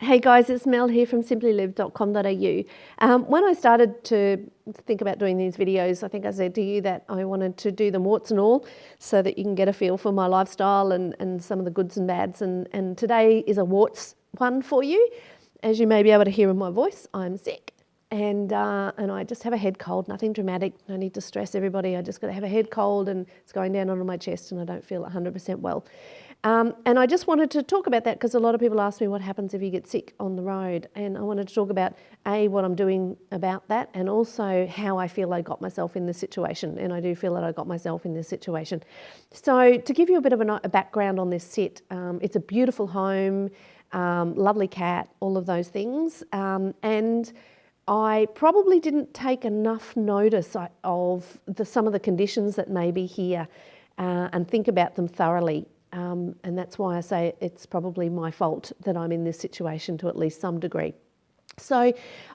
Hey guys, it's Mel here from simplylive.com.au. When I started to think about doing these videos, I think I said to you that I wanted to do them warts and all so that you can get a feel for my lifestyle and some of the goods and bads. And today is a warts one for you. As you may be able to hear in my voice, I'm sick and I just have a head cold, nothing dramatic. No need to stress everybody. I just got to have a head cold and it's going down onto my chest and I don't feel 100% well. And I just wanted to talk about that because a lot of people ask me what happens if you get sick on the road, and I wanted to talk about what I'm doing about that, and also how I feel I got myself in this situation, and I do feel that I got myself in this situation. So to give you a bit of a background on this sit, it's a beautiful home, lovely cat, all of those things, and I probably didn't take enough notice of some of the conditions that may be here and think about them thoroughly. And that's why I say it's probably my fault that I'm in this situation to at least some degree. So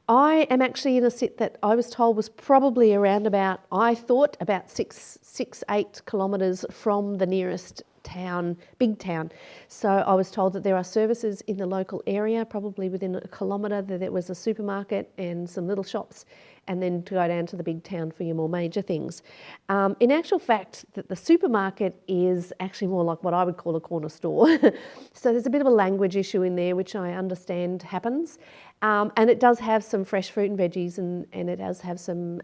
I am actually in a sit that I was told was probably around about, I thought about 8 kilometres from the nearest town, big town. So I was told that there are services in the local area, probably within a kilometre, that there was a supermarket and some little shops, and then to go down to the big town for your more major things. In actual fact, that the supermarket is actually more like what I would call a corner store. So there's a bit of a language issue in there, which I understand happens. And it does have some fresh fruit and veggies, and it does have some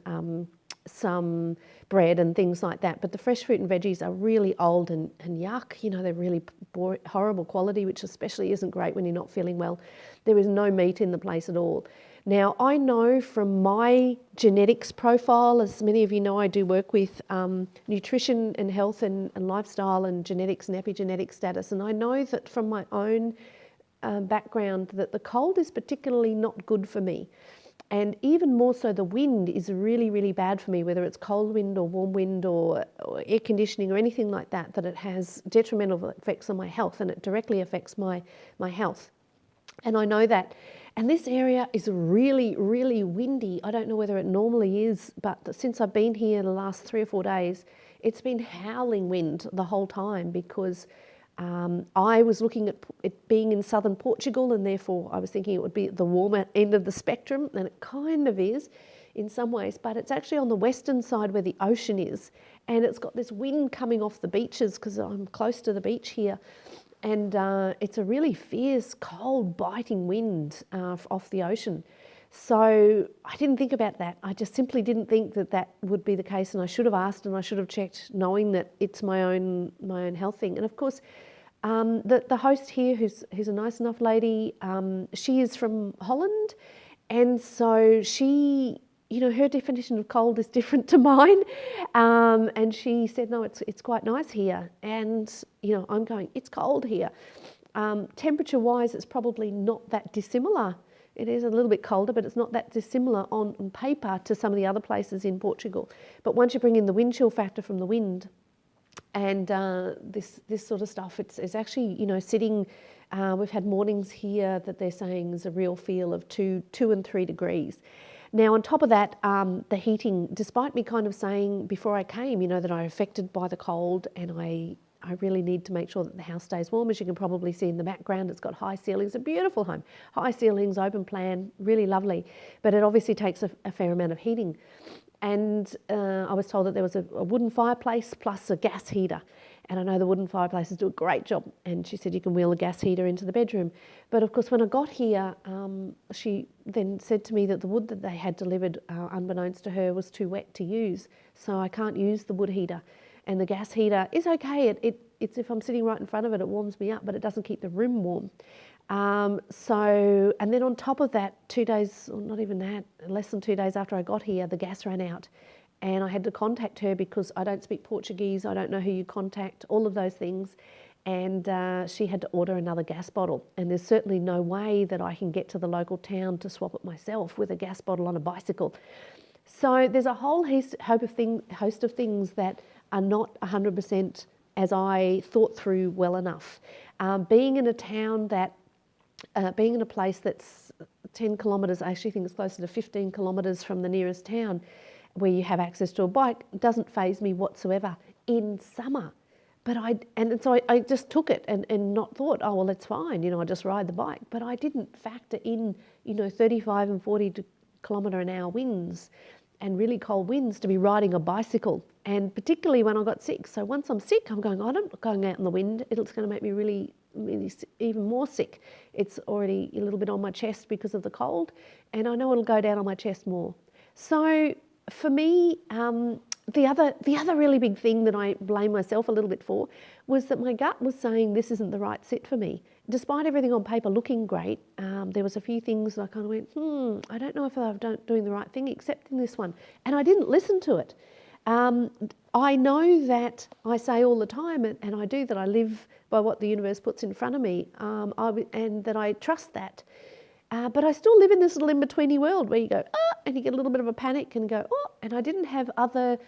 bread and things like that. But the fresh fruit and veggies are really old and yuck. You know, they're really horrible quality, which especially isn't great when you're not feeling well. There is no meat in the place at all. Now, I know from my genetics profile, as many of you know, I do work with nutrition and health and lifestyle and genetics and epigenetic status. And I know that from my own background that the cold is particularly not good for me. And even more so, the wind is really, really bad for me, whether it's cold wind or warm wind or air conditioning or anything like that, that it has detrimental effects on my health, and it directly affects my health. And I know that. And this area is really, really windy. I don't know whether it normally is, but since I've been here the last 3 or 4 days, it's been howling wind the whole time because I was looking at it being in southern Portugal, and therefore I was thinking it would be at the warmer end of the spectrum, and it kind of is in some ways, but it's actually on the western side where the ocean is, and it's got this wind coming off the beaches because I'm close to the beach here. And it's a really fierce, cold, biting wind off the ocean. So I didn't think about that. I just simply didn't think that that would be the case, and I should have asked and I should have checked, knowing that it's my own health thing. And of course, the host here, who's a nice enough lady, she is from Holland, and so she, you know, her definition of cold is different to mine, and she said, no, it's quite nice here, and you know, I'm going, it's cold here. Temperature wise, it's probably not that dissimilar. It is a little bit colder, but it's not that dissimilar on paper to some of the other places in Portugal. But once you bring in the wind chill factor from the wind and this sort of stuff, it's actually, you know, sitting. We've had mornings here that they're saying is a real feel of 2 and 3 degrees. Now, on top of that, the heating, despite me kind of saying before I came, you know, that I'm affected by the cold and I really need to make sure that the house stays warm. As you can probably see in the background, it's got high ceilings, a beautiful home. High ceilings, open plan, really lovely. But it obviously takes a fair amount of heating. And I was told that there was a wooden fireplace plus a gas heater. And I know the wooden fireplaces do a great job. And she said you can wheel a gas heater into the bedroom. But of course, when I got here, she then said to me that the wood that they had delivered, unbeknownst to her, was too wet to use. So I can't use the wood heater. And the gas heater is okay. It's if I'm sitting right in front of it, it warms me up, but it doesn't keep the room warm. And then on top of that, 2 days, or not even that, less than 2 days after I got here, the gas ran out. And I had to contact her because I don't speak Portuguese, I don't know who you contact, all of those things. And she had to order another gas bottle. And there's certainly no way that I can get to the local town to swap it myself with a gas bottle on a bicycle. So there's a whole host of things that are not 100% as I thought through well enough. Being in a town being in a place that's 10 kilometres, I actually think it's closer to 15 kilometres from the nearest town, where you have access to a bike, doesn't faze me whatsoever in summer. I just took it and not thought, oh, well, that's fine, you know, I just ride the bike. But I didn't factor in, you know, 35 and 40 kilometre an hour winds and really cold winds to be riding a bicycle, and particularly when I got sick. So once I'm sick, I'm going, I'm not going out in the wind. It's going to make me really even more sick. It's already a little bit on my chest because of the cold, and I know it'll go down on my chest more. So for me, the other really big thing that I blame myself a little bit for was that my gut was saying this isn't the right sit for me. Despite everything on paper looking great, there was a few things that I kind of went, I don't know if I'm doing the right thing, except in this one. And I didn't listen to it. I know that I say all the time, and I do, that I live by what the universe puts in front of me, and that I trust that. But I still live in this little in-betweeny world where you go, and you get a little bit of a panic and go, and I didn't have other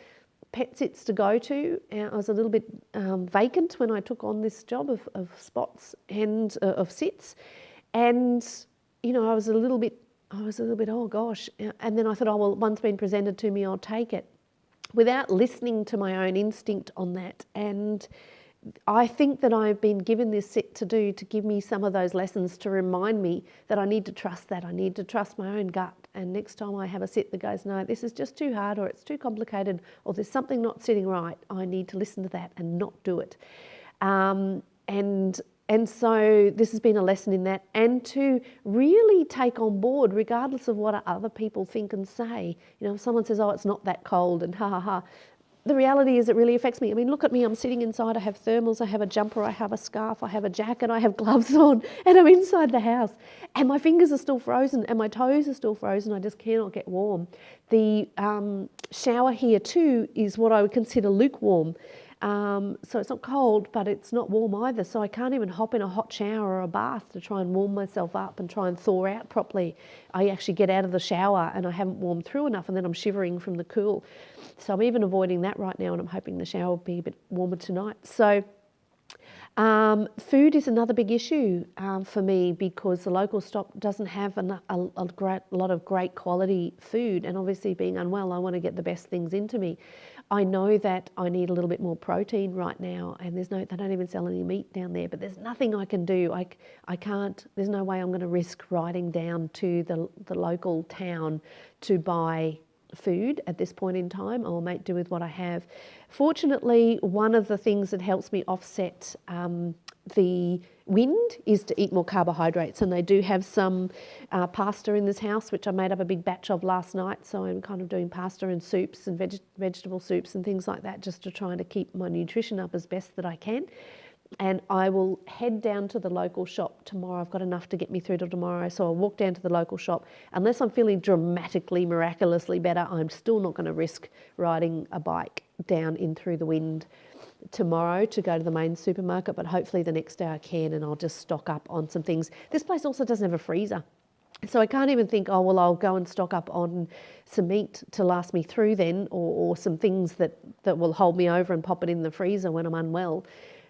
pet sits to go to. I was a little bit vacant when I took on this job of spots and of sits. And, you know, I was a little bit, oh gosh. And then I thought, well, one's been presented to me, I'll take it, without listening to my own instinct on that. And I think that I've been given this sit to give me some of those lessons, to remind me that I need to trust that. I need to trust my own gut. And next time I have a sit that goes, no, this is just too hard, or it's too complicated, or there's something not sitting right, I need to listen to that and not do it. And so this has been a lesson in that, and to really take on board, regardless of what other people think and say. You know, if someone says, oh, it's not that cold, and ha ha ha, the reality is it really affects me. I mean, look at me, I'm sitting inside, I have thermals, I have a jumper, I have a scarf, I have a jacket, I have gloves on, and I'm inside the house. And my fingers are still frozen and my toes are still frozen, I just cannot get warm. The shower here too is what I would consider lukewarm. So it's not cold, but it's not warm either. So I can't even hop in a hot shower or a bath to try and warm myself up and try and thaw out properly. I actually get out of the shower and I haven't warmed through enough, and then I'm shivering from the cool. So I'm even avoiding that right now, and I'm hoping the shower will be a bit warmer tonight. So food is another big issue for me, because the local stop doesn't have a lot of great quality food, and obviously being unwell, I want to get the best things into me. I know that I need a little bit more protein right now, and they don't even sell any meat down there, but there's nothing I can do. I can't, there's no way I'm going to risk riding down to the local town to buy food at this point in time. I'll make do with what I have. Fortunately, one of the things that helps me offset the wind is to eat more carbohydrates, and they do have some pasta in this house, which I made up a big batch of last night. So I'm kind of doing pasta and soups and vegetable soups and things like that, just to try to keep my nutrition up as best that I can. And I will head down to the local shop tomorrow. I've got enough to get me through till tomorrow, so I'll walk down to the local shop. Unless I'm feeling dramatically, miraculously better, I'm still not going to risk riding a bike down in through the wind tomorrow to go to the main supermarket, but hopefully the next day I can, and I'll just stock up on some things. This place also doesn't have a freezer, so I can't even think, oh, well, I'll go and stock up on some meat to last me through then, or some things that will hold me over and pop it in the freezer when I'm unwell.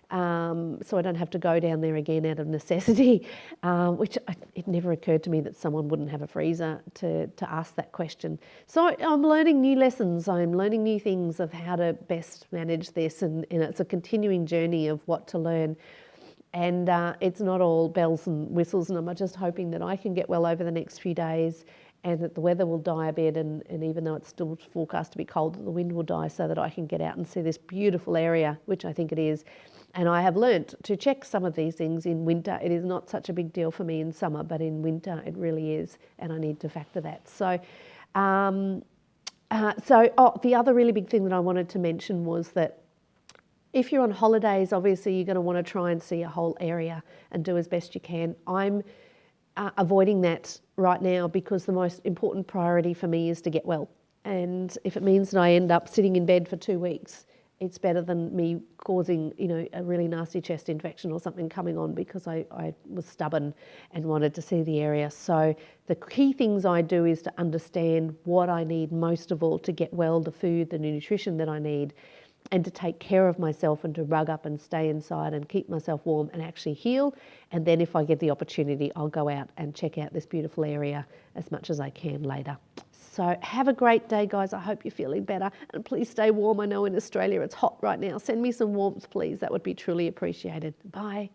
So I don't have to go down there again out of necessity, it never occurred to me that someone wouldn't have a freezer to ask that question. So I'm learning new lessons, I'm learning new things of how to best manage this, and it's a continuing journey of what to learn. And it's not all bells and whistles, and I'm just hoping that I can get well over the next few days, and that the weather will die a bit, and even though it's still forecast to be cold, that the wind will die, so that I can get out and see this beautiful area, which I think it is. And I have learnt to check some of these things in winter. It is not such a big deal for me in summer, but in winter it really is, and I need to factor that. So, the other really big thing that I wanted to mention was that if you're on holidays, obviously you're going to want to try and see a whole area and do as best you can. I'm avoiding that right now, because the most important priority for me is to get well. And if it means that I end up sitting in bed for 2 weeks, it's better than me causing, a really nasty chest infection or something coming on because I was stubborn and wanted to see the area. So the key things I do is to understand what I need most of all to get well, the food, the nutrition that I need, and to take care of myself, and to rug up and stay inside and keep myself warm and actually heal. And then if I get the opportunity, I'll go out and check out this beautiful area as much as I can later. So have a great day, guys. I hope you're feeling better. And please stay warm. I know in Australia it's hot right now. Send me some warmth, please. That would be truly appreciated. Bye.